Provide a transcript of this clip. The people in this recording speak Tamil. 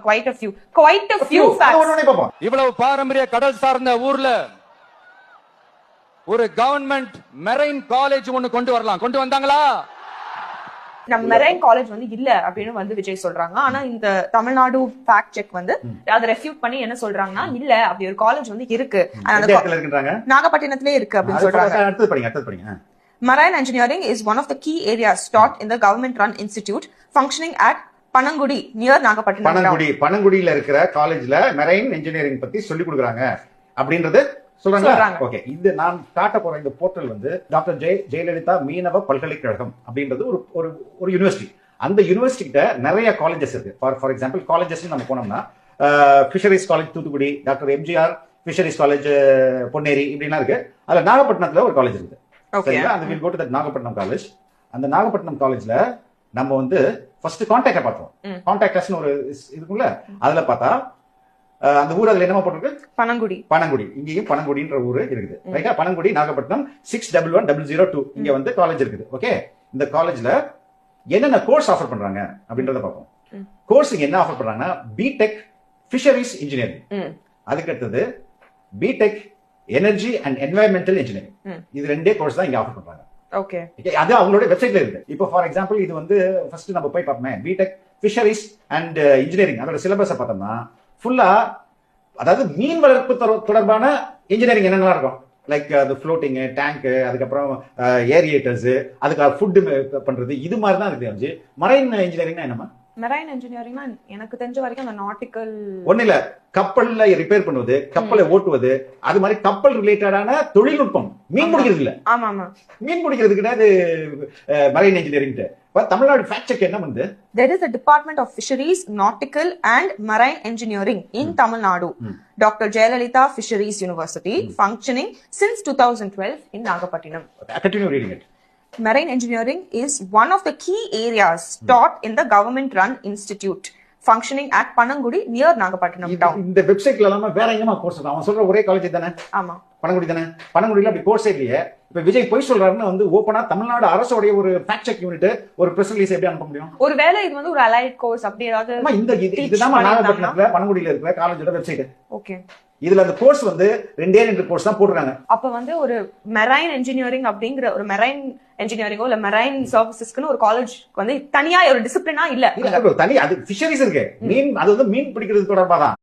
quite a few facts. இவ்வளவு பாரம்பரிய கடல் சார்ந்த ஊர்ல ஒரு கவர்மெண்ட் மெரைன் காலேஜ் ஒன்னு கொண்டு வந்தாங்களா? நம்ம மெரைன் காலேஜ் வந்து இல்ல அப்படின்னு வந்து விஜய் சொல்றாங்க. ஆனா இந்த தமிழ்நாடு ஃபேக்ட் செக் வந்து அதை ரெஃப்யூட் பண்ணி என்ன சொல்றாங்கன்னா, இல்ல அப்படி ஒரு காலேஜ் வந்து இருக்கு, நாகப்பட்டினத்திலே இருக்கு அப்படின்னு சொல்றாங்க. Marine engineering is one of the key areas taught in the government-run institute functioning at Panangudi near Nagapattinam. பனங்குடியில இருக்கிற காலேஜ்ல மெரைன் இன்ஜினியரிங் பத்தி சொல்லி கொடுக்குறாங்க அப்படின்றது சொல்றாங்க. ஓகே, இது நான் காட்ட போற இந்த போர்ட்டல் வந்து டாக்டர் ஜெயலலிதா மீனவ பல்கலைக்கழகம் அப்படின்றது ஒரு யூனிவர்சிட்டி. அந்த யூனிவர்சிட்டி கிட்ட நிறைய காலேஜஸ் இருக்கு. ஃபார் எக்ஸாம்பிள் காலேஜஸ் நம்ம போனோம்னா fisheries college Thoothukudi, doctor MGR fisheries college Ponneri இப்படிலாம் இருக்கு. அதுல நாகப்பட்டினத்துல ஒரு காலேஜ் இருக்கு. அந்த will go to that Nagapattinam college. அந்த நாகப்பட்டினம் காலேஜ்ல நம்ம வந்து ஃபர்ஸ்ட் கான்டாக்ட பார்த்தோம். கான்டாக்டர்ஸ்னு ஒரு இருக்குல்ல, அதுல பார்த்தா அந்த ஊர் அதுல என்னமா போட்டிருக்கு? பனங்குடி. இங்கேயும் பனங்குடின்ற ஊரு இருக்குது. ரைட்டா? பனங்குடி நாகப்பட்டினம் 611002 இங்க வந்து காலேஜ் இருக்குது. ஓகே, இந்த காலேஜ்ல என்னென்ன கோர்ஸ் ஆஃபர் பண்றாங்க அப்படின்றத பார்ப்போம். கோர்ஸ் என்ன ஆஃபர் பண்றாங்கன்னா, பிடெக் ஃபிஷரிஸ் இன்ஜினியரிங், அதுக்கு அடுத்தது BTech energy and environmental engineering. இது ரெண்டே கோர்ஸ் தான் இங்க ஆஃபர் பண்றாங்க. ஓகே, அது அவங்களோட வெப்சைட்ல இருக்கு. இப்போ ஃபார் எக்ஸாம்பிள் இது வந்து ஃபர்ஸ்ட் நம்ம போய் பார்ப்போமே, பிடெக் ஃபிஷரிஸ் அண்ட் இன்ஜினியரிங் அதோட சிலபஸை பார்த்தோம்னா ஃபுல்லா, அதாவது மீன் வளர்ப்பு தொடர்பான இன்ஜினியரிங் என்னென்னலாம் இருக்கும், லைக் அது ஃப்ளோட்டிங் டேங்க், அதுக்கப்புறம் ஏரியேட்டர்ஸ், அதுக்கு ஃபுட் பண்றது, இது மாதிரி தான் இருக்கு. மரைன் இன்ஜினியரிங்னா என்னமா? மெரைன் இன்ஜினியரிங்னா எனக்கு தெரிஞ்ச வரைக்கும் அந்த நாட்டிக்கல் ஒண்ணு இல்ல, கப்பல்ல ரிப்பேர் பண்ணுவது, கப்பலை ஓட்டுவது, அது மாதிரி கப்பல் ரிலேட்டடான தொழில்நுட்பம். மீன் பிடிக்கிறது இல்ல. ஆமா ஆமா, மீன் பிடிக்கிறது கிடையாது marine engineering. Tamil Nadu fact check என்ன பண்ணுது? There is a Department of Fisheries, Nautical and Marine Engineering in Tamil Nadu. Dr. Jayalalitha Fisheries University functioning since 2012 in Nagapattinam. Continue reading it. Marine engineering is one of the key areas taught in the government-run institute functioning at Panangudi near Nagapattinam town. இந்த வெப்சைட்ல எல்லாம் வேற எங்கமா கோர்ஸ் இருக்கு? அவன் சொல்ற ஒரே காலேஜ் தானே? ஆமா, பனங்குடி தானே. பனங்குடியில அப்படி கோர்ஸ் இல்லையே. இப்ப விஜய் போய் சொல்றாருன்னு வந்து ஓபனா தமிழ்நாடு அரசோட ஒரு ஃபேக்ட் செக் யூனிட் ஒரு பிரஸ் ரிலீஸ் எப்படி அனுப்ப முடியும்? ஒருவேளை இது வந்து ஒரு அலைட் கோர்ஸ் அப்படி ஏதாவது இதுதான் நாகப்பட்டினத்துல பனங்குடியில இருக்கிற காலேஜோட வெப்சைட். ஓகே, இதுல அந்த கோர்ஸ் வந்து ரெண்டே கோர்ஸ் தான் போட்டுருக்காங்க. அப்ப வந்து ஒரு மெரைன் இன்ஜினியரிங் அப்படிங்கிற ஒரு மெரைன் இன்ஜினியரிங்கோ இல்ல மெரைன் சர்வீசஸ்க்கு ஒரு காலேஜ் வந்து தனியா ஒரு டிசிப்ளினா இல்ல. தனி அது ஃபிஷரிஸ் இருக்கு, மீன், அது வந்து மீன் பிடிக்கிறது தொடர்பாதான்.